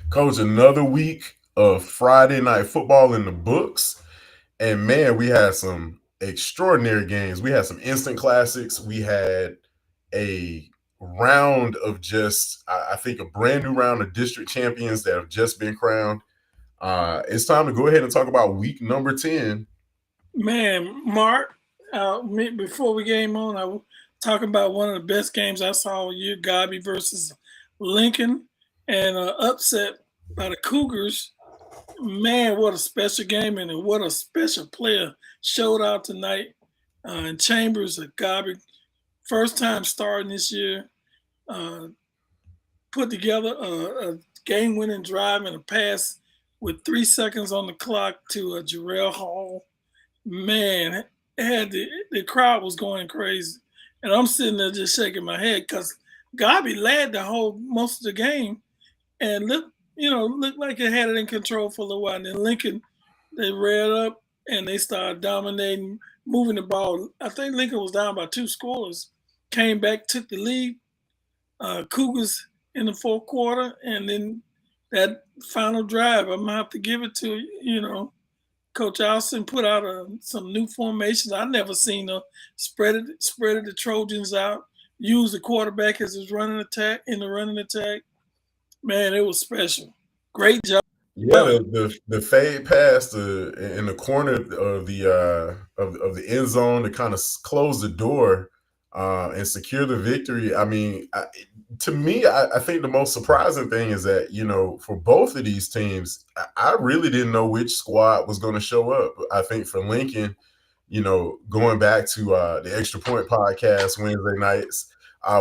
Coach, another week of Friday night football in the books. And man, we had some extraordinary games. We had some instant classics. We had a round of just, I think, a brand new round of district champions that have just been crowned. It's time to go ahead and talk about week number 10. Man, Mark, before we came on, I was talking about one of the best games I saw all year, Gobby versus Lincoln, and upset by the Cougars. Man, what a special game and what a special player showed out tonight. In Chambers, a Gobby, first time starting this year, uh, put together a game-winning drive and a pass with 3 seconds on the clock to Jarrell Hall. Man, it had the crowd was going crazy, and I'm sitting there just shaking my head because Gobby led the whole most of the game, and looked like it had it in control for a little while. And then Lincoln, they read up and they started dominating, moving the ball. I think Lincoln was down by two scores, came back, took the lead. Cougars in the fourth quarter, and then that final drive, I'm gonna have to give it to Coach Austin put out some new formations. I never seen a spread the Trojans out, use the quarterback as his running attack in the running attack. Man, it was special. Great job. Yeah, the fade pass in the corner of the end zone to kind of close the door and secure the victory. I mean, to me, I think the most surprising thing is that for both of these teams, I really didn't know which squad was going to show up. I think for Lincoln, going back to the Extra Point podcast Wednesday nights,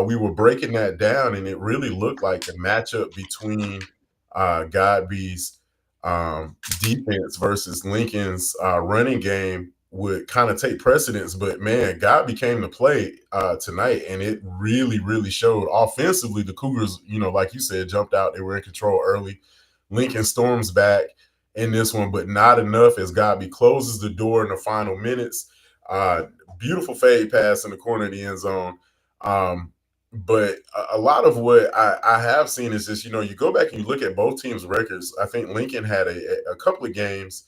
we were breaking that down, and it really looked like a matchup between Godby's defense versus Lincoln's running game would kind of take precedence. But man, God became the play tonight, and it really, really showed. Offensively, the Cougars, like you said, jumped out. They were in control early. Lincoln storms back in this one, but not enough as Godby closes the door in the final minutes. Uh, Beautiful fade pass in the corner of the end zone. But a lot of what I have seen is just, you go back and you look at both teams' records. I think Lincoln had a couple of games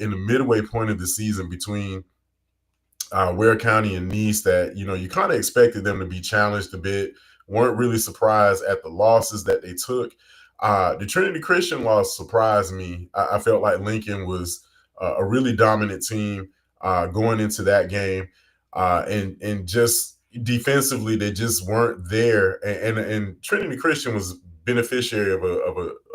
in the midway point of the season between Ware County and Nice that, you kind of expected them to be challenged a bit, weren't really surprised at the losses that they took. The Trinity Christian loss surprised me. I felt like Lincoln was a really dominant team going into that game. And just defensively, they just weren't there. And Trinity Christian was beneficiary of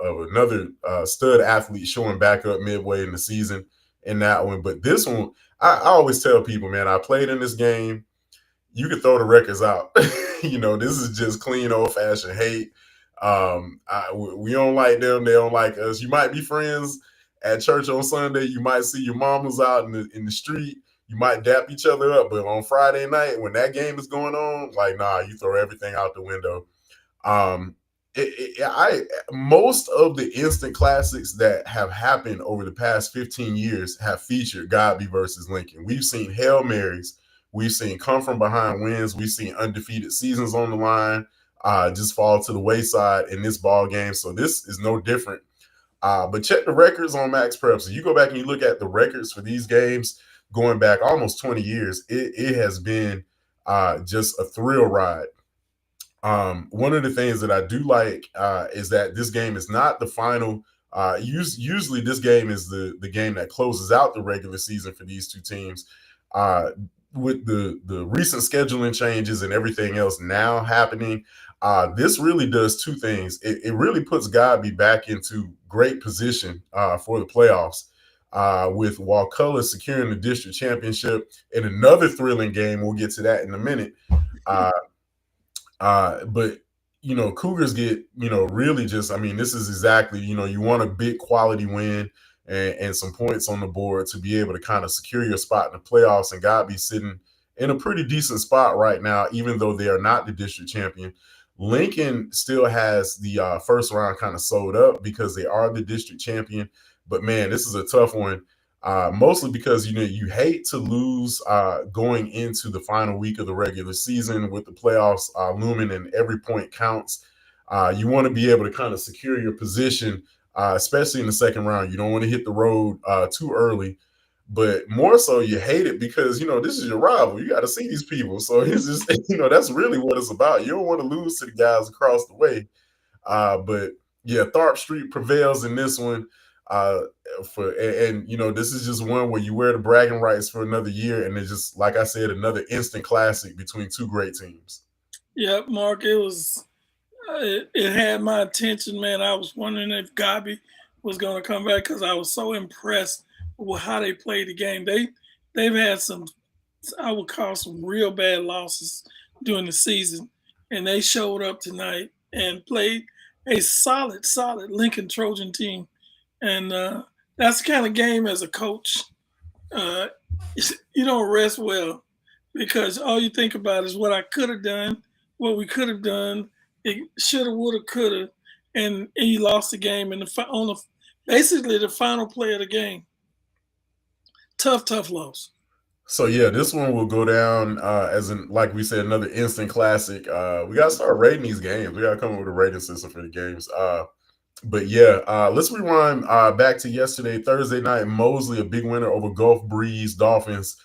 another stud athlete showing back up midway in the season in that one. But this one, I always tell people, man, I played in this game. You could throw the records out. This is just clean old fashioned hate. We don't like them. They don't like us. You might be friends at church on Sunday. You might see your mamas out in the street. You might dap each other up, but on Friday night when that game is going on, like, nah, you throw everything out the window. Most of the instant classics that have happened over the past 15 years have featured Godby versus Lincoln. We've seen Hail Marys, we've seen come from behind wins, we've seen undefeated seasons on the line just fall to the wayside in this ball game. So this is no different. But check the records on Max Prep. So you go back and you look at the records for these games going back almost 20 years. It has been just a thrill ride. One of the things that I do like is that this game is not the final. Usually this game is the game that closes out the regular season for these two teams. With the recent scheduling changes and everything else now happening, this really does two things. It really puts Godby back into great position for the playoffs. With Wakulla securing the district championship in another thrilling game. We'll get to that in a minute. But Cougars get, really just, I mean, this is exactly, you want a big quality win and some points on the board to be able to kind of secure your spot in the playoffs. And Godby sitting in a pretty decent spot right now, even though they are not the district champion. Lincoln still has the first round kind of sold up because they are the district champion. But man, this is a tough one, mostly because you hate to lose going into the final week of the regular season with the playoffs looming and every point counts. You want to be able to kind of secure your position, especially in the second round. You don't want to hit the road too early, but more so you hate it because this is your rival. You got to see these people, so it's just that's really what it's about. You don't want to lose to the guys across the way. But yeah, Tharp Street prevails in this one. Uh, this is just one where you wear the bragging rights for another year, and it's just like I said, another instant classic between two great teams. Yep, Mark, it was it had my attention, man. I was wondering if Gabi was going to come back because I was so impressed with how they played the game. They've had some, I would call, some real bad losses during the season, and they showed up tonight and played a solid Lincoln Trojan team. And that's the kind of game as a coach, uh, you don't rest well because all you think about is what I could have done, what we could have done. It shoulda, woulda, coulda, and he lost the game in on the basically the final play of the game. Tough loss. So yeah, this one will go down as in, like we said, another instant classic. We gotta start rating these games. We gotta come up with a rating system for the games. But yeah, let's rewind back to yesterday, Thursday night. Mosley, a big winner over Gulf Breeze Dolphins,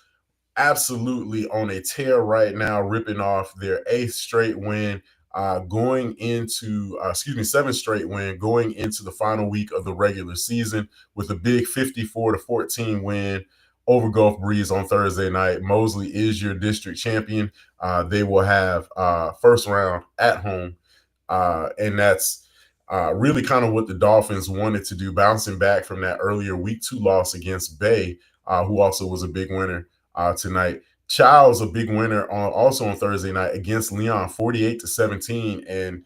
absolutely on a tear right now, ripping off their eighth straight win, going into, seventh straight win, going into the final week of the regular season with a big 54-14 win over Gulf Breeze on Thursday night. Mosley is your district champion. They will have first round at home, and that's really kind of what the Dolphins wanted to do, bouncing back from that earlier week 2 loss against Bay, who also was a big winner tonight. Child's a big winner also on Thursday night against Leon, 48-17. And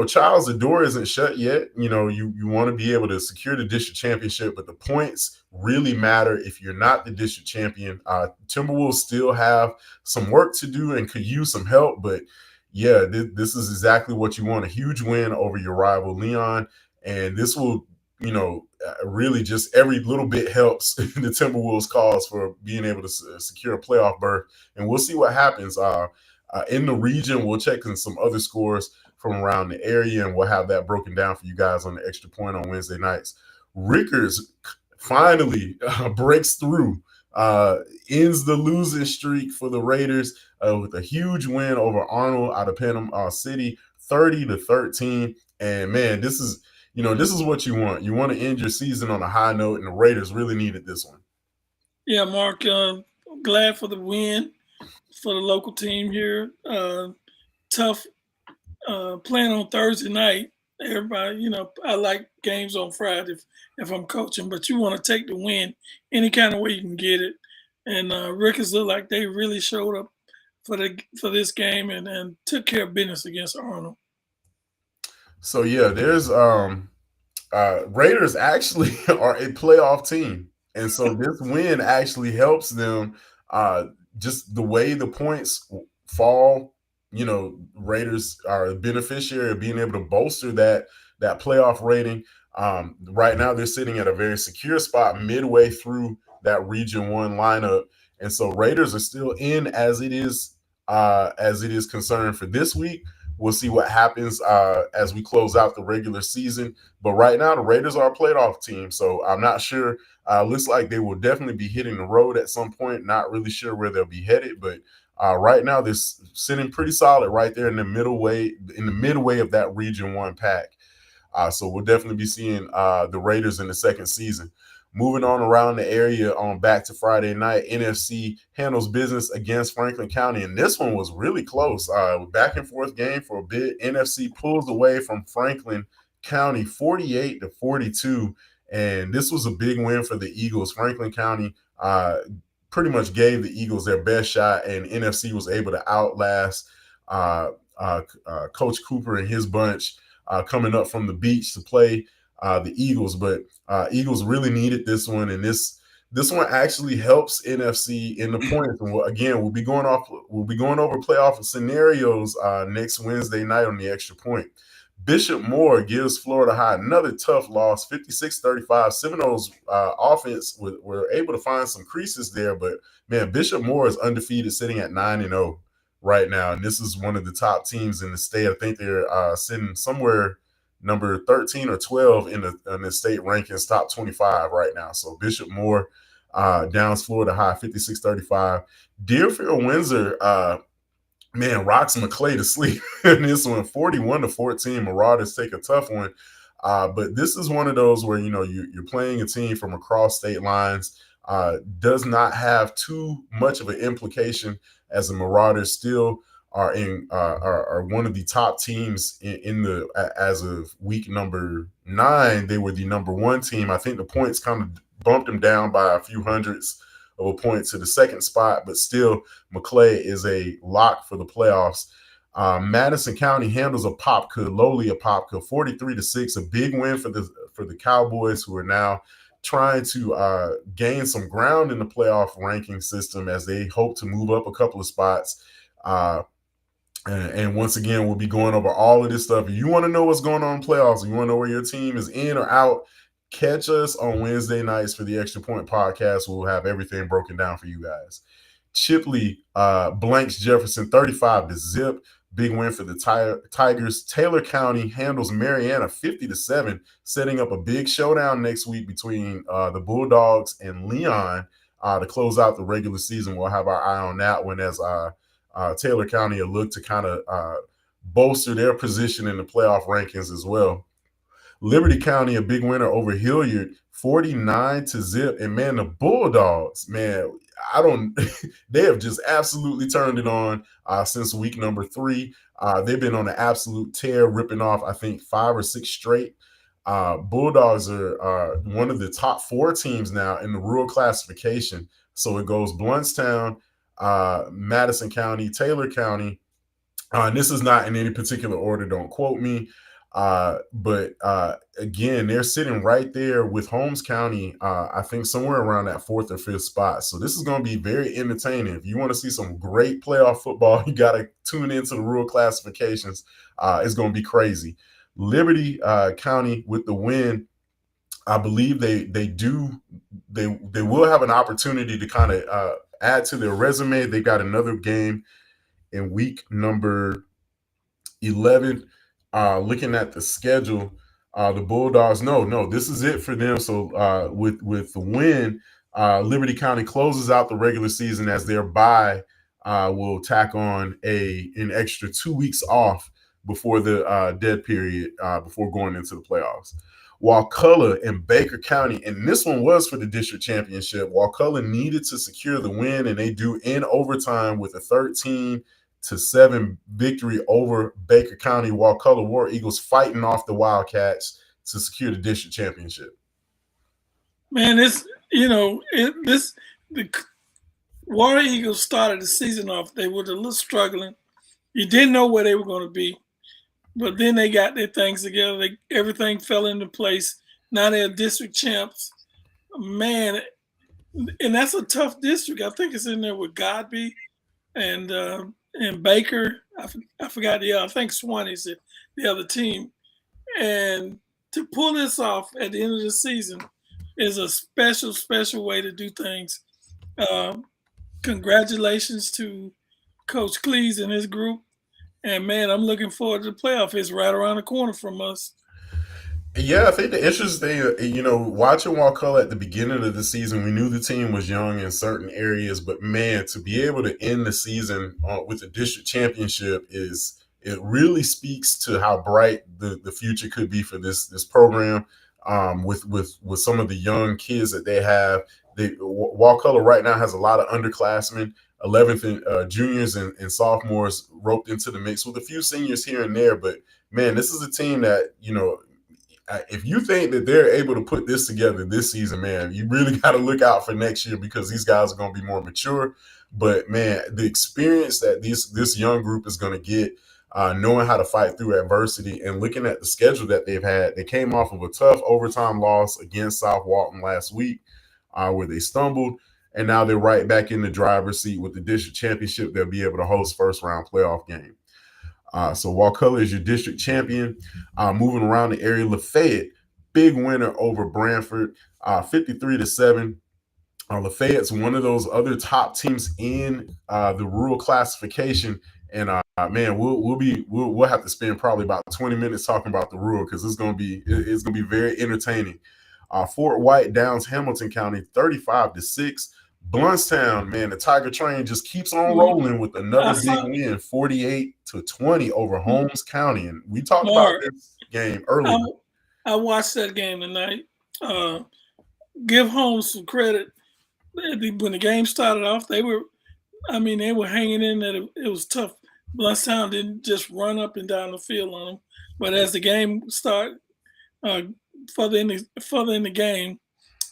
Child's, the door isn't shut yet. You want to be able to secure the district championship, but the points really matter if you're not the district champion. Timberwolves still have some work to do and could use some help, but yeah, this is exactly what you want. A huge win over your rival Leon, and this will really just every little bit helps the Timberwolves' cause for being able to secure a playoff berth. And we'll see what happens. In the region, we'll check in some other scores from around the area, and we'll have that broken down for you guys on the Extra Point on Wednesday nights. Rickers finally breaks through, ends the losing streak for the Raiders with a huge win over Arnold out of Panama City, 30-13. And man, this is what you want. You want to end your season on a high note, and the Raiders really needed this one. Yeah, Mark, glad for the win for the local team here. Tough playing on Thursday night. Everybody, I like games on Friday if I'm coaching, but you want to take the win any kind of way you can get it. And Rickers look like they really showed up for this game and took care of business against Arnold. So yeah, there's Raiders actually are a playoff team, and so this win actually helps them. Just the way the points fall, Raiders are a beneficiary of being able to bolster that playoff rating. Right now, they're sitting at a very secure spot midway through that Region 1 lineup, and so Raiders are still in as it is concerned for this week. We'll see what happens as we close out the regular season. But right now, the Raiders are a playoff team, so I'm not sure. Looks like they will definitely be hitting the road at some point. Not really sure where they'll be headed, but right now they're sitting pretty solid right there in the midway of that Region 1 pack. So we'll definitely be seeing the Raiders in the second season. Moving on around the area on back to Friday night, NFC handles business against Franklin County, and this one was really close. Back and forth game for a bit. NFC pulls away from Franklin County 48-42, and this was a big win for the Eagles. Franklin County pretty much gave the Eagles their best shot, and NFC was able to outlast Coach Cooper and his bunch coming up from the beach to play the Eagles. But Eagles really needed this one, and this one actually helps NFC in the points. And we'll be going over playoff scenarios next Wednesday night on the Extra Point. Bishop Moore gives Florida High another tough loss, 56-35. Seminoles offense were able to find some creases there, but man, Bishop Moore is undefeated, sitting at 9-0 right now, and this is one of the top teams in the state. I think they're sitting somewhere number 13 or 12 in the state rankings, top 25 right now. So Bishop Moore downs Florida High 56-35. Deerfield Windsor, man, rocks McClay to sleep in this one, 41-14. Marauders take a tough one. But this is one of those where, you're playing a team from across state lines, does not have too much of an implication, as the Marauders still are one of the top teams in the as of week number 9. They were the number 1 team. I think the points kind of bumped them down by a few hundreds of a point to the second spot, but still McClay is a lock for the playoffs. Madison County handles lowly Apopka, 43-6, a big win for the Cowboys, who are now trying to gain some ground in the playoff ranking system as they hope to move up a couple of spots. And once again, we'll be going over all of this stuff. If you want to know what's going on in playoffs, and you want to know where your team is in or out, catch us on Wednesday nights for the Extra Point podcast. We'll have everything broken down for you guys. Chipley blanks Jefferson 35-0. Big win for the Tigers. Taylor County handles Mariana 50-7, setting up a big showdown next week between the Bulldogs and Leon to close out the regular season. We'll have our eye on that one, as Taylor County will look to kind of bolster their position in the playoff rankings as well. Liberty County, a big winner over Hilliard, 49-0. And man, the Bulldogs, man, they have just absolutely turned it on since week number 3. They've been on an absolute tear, ripping off, I think, 5 or 6 straight. Bulldogs are one of the top 4 teams now in the rural classification. So it goes Bluntstown, Madison County, Taylor County. And this is not in any particular order, don't quote me. But again, they're sitting right there with Holmes County, I think somewhere around that 4th or 5th spot. So this is going to be very entertaining. If you want to see some great playoff football, you got to tune into the rural classifications. It's going to be crazy. Liberty County with the win. I believe they will have an opportunity to kind of add to their resume. They got another game in week number 11. Looking at the schedule, the Bulldogs, no, this is it for them. So with the win, Liberty County closes out the regular season, as their bye will tack on an extra 2 weeks off before the dead period, before going into the playoffs. Wakulla and Baker County, and this one was for the district championship. Wakulla needed to secure the win, and they do in overtime with a 13-7 victory over Baker County. Wakulla War Eagles fighting off the Wildcats to secure the district championship. Man, the War Eagles started the season off. They were a little struggling. You didn't know where they were going to be, but then they got their things together. Everything fell into place. Now they're district champs. Man, and that's a tough district. I think it's in there with Godby and Baker. I forgot I think Swanee's the other team. And to pull this off at the end of the season is a special, special way to do things. Congratulations to Coach Cleese and his group. And man, I'm looking forward to the playoff. It's right around the corner from us. Yeah, I think the interesting thing, watching Wakulla at the beginning of the season, we knew the team was young in certain areas, but man, to be able to end the season with the district championship it really speaks to how bright the future could be for this program. With some of the young kids that they have, Wakulla right now has a lot of underclassmen, 11th juniors and sophomores roped into the mix, with a few seniors here and there. But man, this is a team that if you think that they're able to put this together this season, man, you really got to look out for next year, because these guys are going to be more mature. But man, the experience that this young group is going to get, knowing how to fight through adversity, and looking at the schedule that they've had, they came off of a tough overtime loss against South Walton last week, where they stumbled, and now they're right back in the driver's seat with the district championship. They'll be able to host first round playoff game. So Wakulla is your district champion. Moving around the area, Lafayette, big winner over Branford, 53-7. Lafayette's one of those other top teams in the rural classification, And man, we'll have to spend probably about 20 minutes talking about the Rural because it's gonna be very entertaining. Fort White downs Hamilton County 35-6. Bluntstown, man, the Tiger Train just keeps on rolling with I another big saw win, 48-20 over Holmes County. And we talked about Mark. this game I, earlier. I watched that game tonight. Uh, give Holmes some credit. When the game started off, they were hanging in there. It was tough. Bloodstown didn't just run up and down the field on them, but as the game started, uh, further in the game,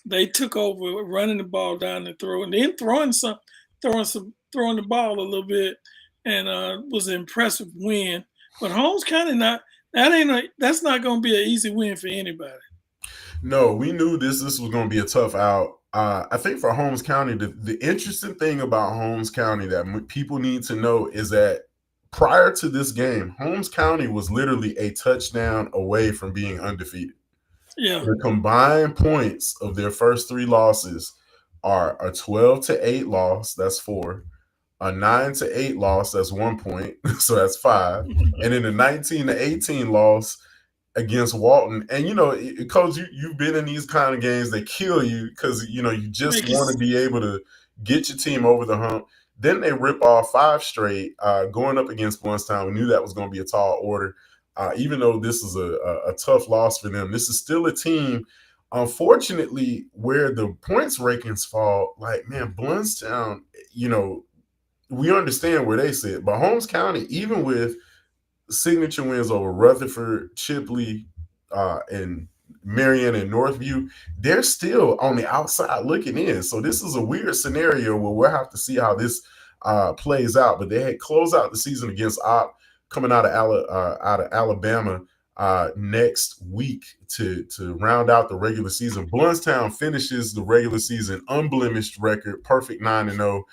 they took over running the ball down the throat and then throwing the ball a little bit, and was an impressive win. But Holmes County not that's not going to be an easy win for anybody. No, we knew this was going to be a tough out. I think for Holmes County, the interesting thing about Holmes County that people need to know is that prior to this game, Holmes County was literally a touchdown away from being undefeated. Yeah, The combined points of their first three losses are a 12-8 loss, that's 4, a 9-8 loss, that's 1 point, so that's 5, and then a 19-18 loss against Walton. And coach, you've been in these kind of games that kill you because you just make it want to be able to get your team over the hump. Then they rip off 5 straight, going up against Bluntstown. We knew that was going to be a tall order. Even though this is a tough loss for them, this is still a team. Unfortunately, where the points rankings fall, like man, Bluntstown, we understand where they sit, but Holmes County, even with signature wins over Rutherford, Chipley, and Marion and Northview, they're still on the outside looking in. So this is a weird scenario where we'll have to see how this plays out. But they had closed out the season against Opp, coming out of Alabama next week to round out the regular season. Bluntstown finishes the regular season unblemished record, perfect 9-0.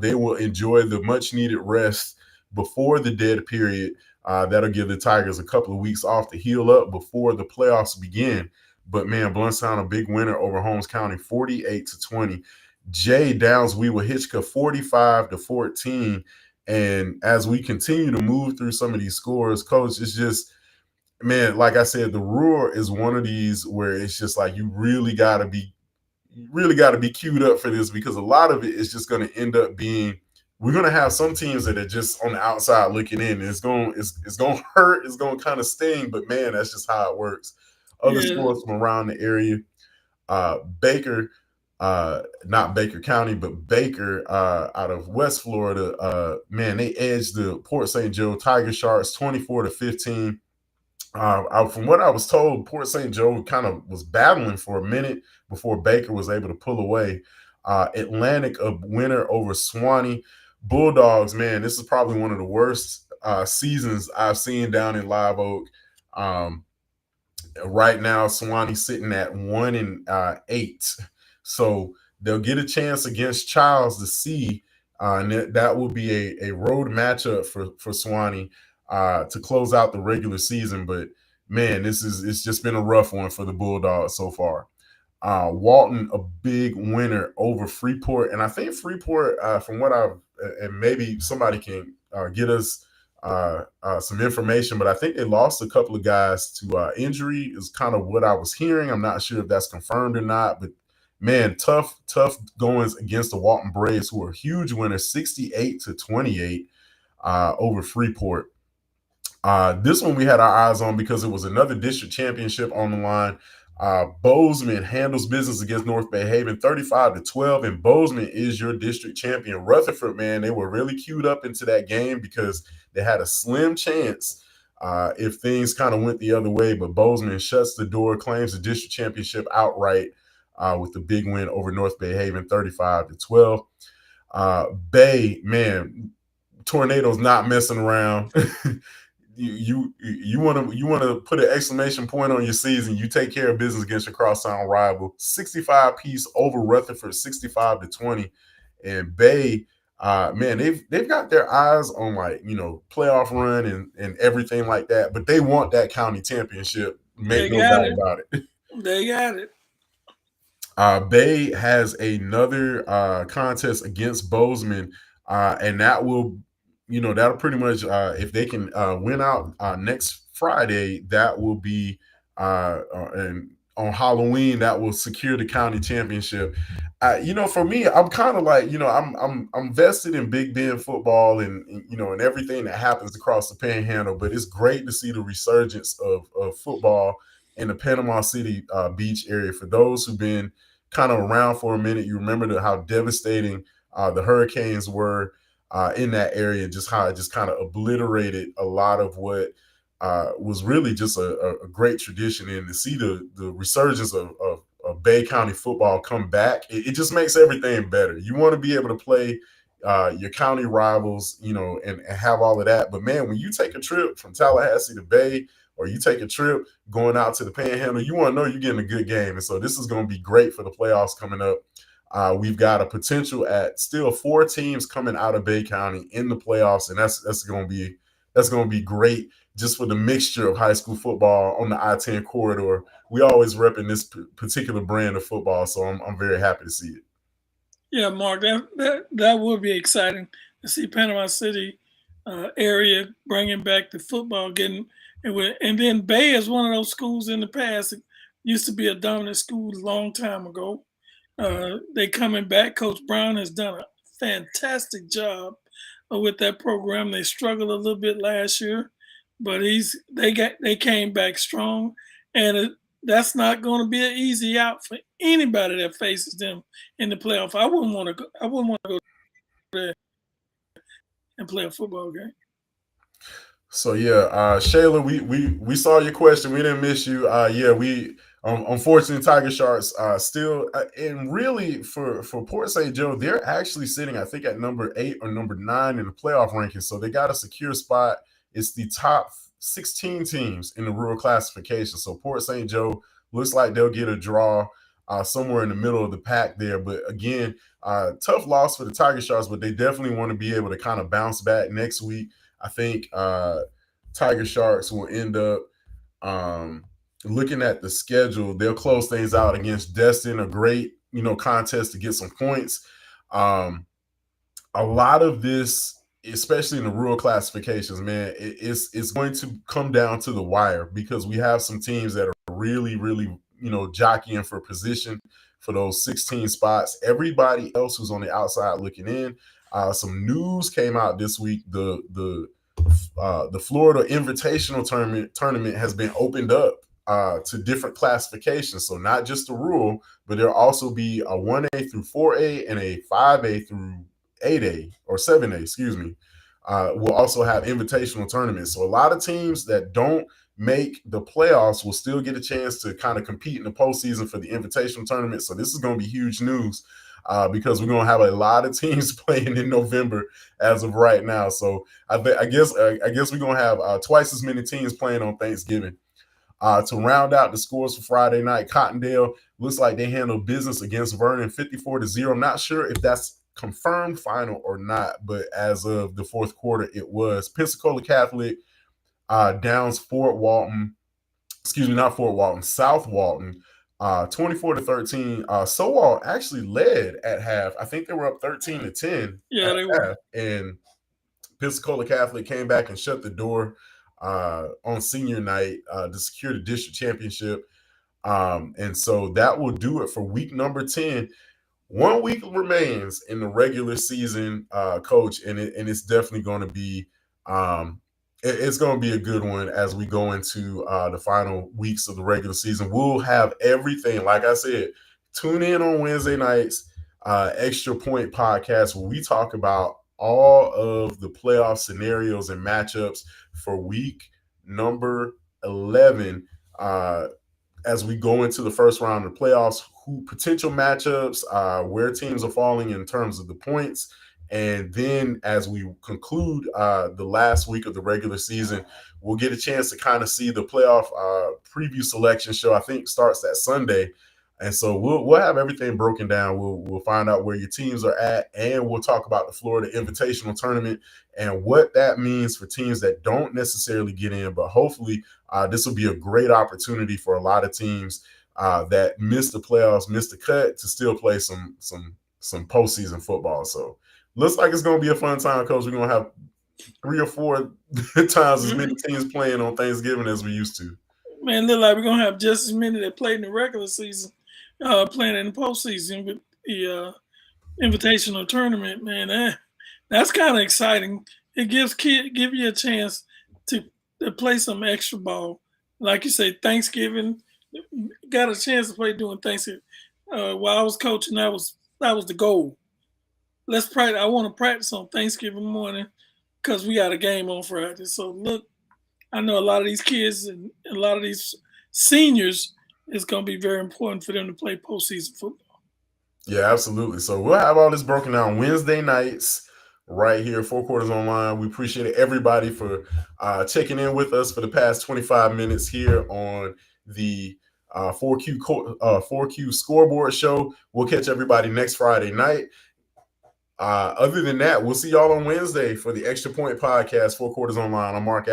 They will enjoy the much needed rest before the dead period. That'll give the Tigers a couple of weeks off to heal up before the playoffs begin. But man, Bluntstown a big winner over Holmes County, 48-20. Jay downs Weaver Hitchcock 45-14. And as we continue to move through some of these scores, coach, it's just, man, like I said, the Roar is one of these where it's just like you really got to be queued up for this, because a lot of it is just going to end up being, we're going to have some teams that are just on the outside looking in. It's going to hurt. It's going to kind of sting, but man, that's just how it works. Other yeah. sports from around the area, Baker, not Baker County, but Baker out of West Florida, man, they edged the Port St. Joe Tiger Sharks 24-15. From what I was told, Port St. Joe kind of was battling for a minute before Baker was able to pull away. Atlantic, a winner over Swanee. Bulldogs, man, this is probably one of the worst seasons I've seen down in Live Oak. Right now, Swanee sitting at 1-8, so they'll get a chance against Childs to see, and that will be a road matchup for Swanee to close out the regular season. But man, it's just been a rough one for the Bulldogs so far. Walton, a big winner over Freeport, and I think Freeport, from what I've, and maybe somebody can get us some information, but I think they lost a couple of guys to injury is kind of what I was hearing. I'm not sure if that's confirmed or not, but man, tough goings against the Walton Braves, who are huge winners, 68-28 over Freeport. This one we had our eyes on because it was another district championship on the line. Bozeman handles business against North Bay Haven 35-12, and Bozeman is your district champion. Rutherford, man, they were really queued up into that game because they had a slim chance if things kind of went the other way, but Bozeman shuts the door, claims the district championship outright with the big win over North Bay Haven 35-12. Bay, man, Tornadoes not messing around. You want to put an exclamation point on your season. You take care of business against your crosstown rival. 65 piece over Rutherford, 65-20, and Bay. Man, they've got their eyes on, like, playoff run and everything like that, but they want that county championship. They Make no got doubt it. about it. They got it. Bay has another contest against Bozeman, and that will that'll pretty much, if they can win out next Friday, that will be and on Halloween that will secure the county championship. For me, I'm kind of like, I'm vested in Big Bend football and everything that happens across the Panhandle. But it's great to see the resurgence of football in the Panama City Beach area. For those who've been kind of around for a minute, you remember how devastating the hurricanes were in that area, just how it just kind of obliterated a lot of what was really just a great tradition. And to see the resurgence of Bay County football come back, it just makes everything better. You want to be able to play your county rivals, and have all of that. But man, when you take a trip from Tallahassee to Bay, or you take a trip going out to the Panhandle, you want to know you're getting a good game. And so this is going to be great for the playoffs coming up. We've got a potential at still 4 teams coming out of Bay County in the playoffs, and that's going to be great just for the mixture of high school football on the I-10 corridor. We always repping this particular brand of football, so I'm very happy to see it. Yeah, Mark, that would be exciting to see Panama City area bringing back the football, and then Bay is one of those schools in the past. It used to be a dominant school a long time ago. They coming back. Coach Brown has done a fantastic job with that program. They struggled a little bit last year, but they came back strong, and that's not going to be an easy out for anybody that faces them in the playoff. I wouldn't want to go. I wouldn't want to go there and play a football game. So yeah, Shayla, we saw your question. We didn't miss you. Yeah, we unfortunately Tiger Sharks still and really for Port St. Joe, they're actually sitting, I think, at number 8 or number 9 in the playoff rankings. So they got a secure spot. It's the top 16 teams in the rural classification. So Port St. Joe looks like they'll get a draw somewhere in the middle of the pack there. But again, tough loss for the Tiger Sharks, but they definitely want to be able to kind of bounce back next week. I think Tiger Sharks will end up looking at the schedule. They'll close things out against Destin, a great contest to get some points. A lot of this, especially in the rural classifications, man, it's going to come down to the wire because we have some teams that are really, really jockeying for position for those 16 spots. Everybody else who's on the outside looking in. Some news came out this week. The Florida Invitational tournament has been opened up to different classifications. So not just the rural, but there'll also be a 1A through 4A and a 5A through 8A or 7A, excuse me. We'll also have invitational tournaments. So a lot of teams that don't make the playoffs will still get a chance to kind of compete in the postseason for the invitational tournament. So this is going to be huge news. Because we're going to have a lot of teams playing in November as of right now. So I guess we're going to have twice as many teams playing on Thanksgiving. To round out the scores for Friday night, Cottondale looks like they handled business against Vernon 54-0. I'm not sure if that's confirmed final or not, but as of the fourth quarter, it was. Pensacola Catholic downs Fort Walton. Excuse me, not Fort Walton, South Walton. 24-13. Sowall actually led at half. I think they were up 13-10. Yeah, they were. And Pensacola Catholic came back and shut the door on senior night to secure the district championship. And so that will do it for week number 10. 1 week remains in the regular season, Coach, and it's definitely going to be it's going to be a good one as we go into the final weeks of the regular season. We'll have everything. Like I said, tune in on Wednesday nights, Extra Point podcast, where we talk about all of the playoff scenarios and matchups for week number 11 as we go into the first round of the playoffs, who potential matchups, where teams are falling in terms of the points. And then as we conclude the last week of the regular season, we'll get a chance to kind of see the playoff preview selection show. I think starts that Sunday. And so we'll have everything broken down. We'll find out where your teams are at, and we'll talk about the Florida Invitational Tournament and what that means for teams that don't necessarily get in. But hopefully this will be a great opportunity for a lot of teams that missed the playoffs, missed the cut, to still play some postseason football. So looks like it's going to be a fun time, Coach. We're going to have 3 or 4 times as many Mm-hmm. teams playing on Thanksgiving as we used to. Man, look like we're gonna have just as many that played in the regular season, playing in the postseason with the invitational tournament. Man, that's kind of exciting. It give you a chance to play some extra ball, like you say. Thanksgiving, got a chance to play during Thanksgiving. While I was coaching, that was the goal. Let's practice. I want to practice on Thanksgiving morning because we got a game on Friday. So look, I know a lot of these kids and a lot of these seniors, it's going to be very important for them to play postseason football. Yeah, absolutely. So we'll have all this broken down Wednesday nights right here, Four Quarters Online. We appreciate everybody for checking in with us for the past 25 minutes here on the 4Q Scoreboard show. We'll catch everybody next Friday night. Other than that, we'll see y'all on Wednesday for the Extra Point Podcast, Four Quarters Online. I'm Mark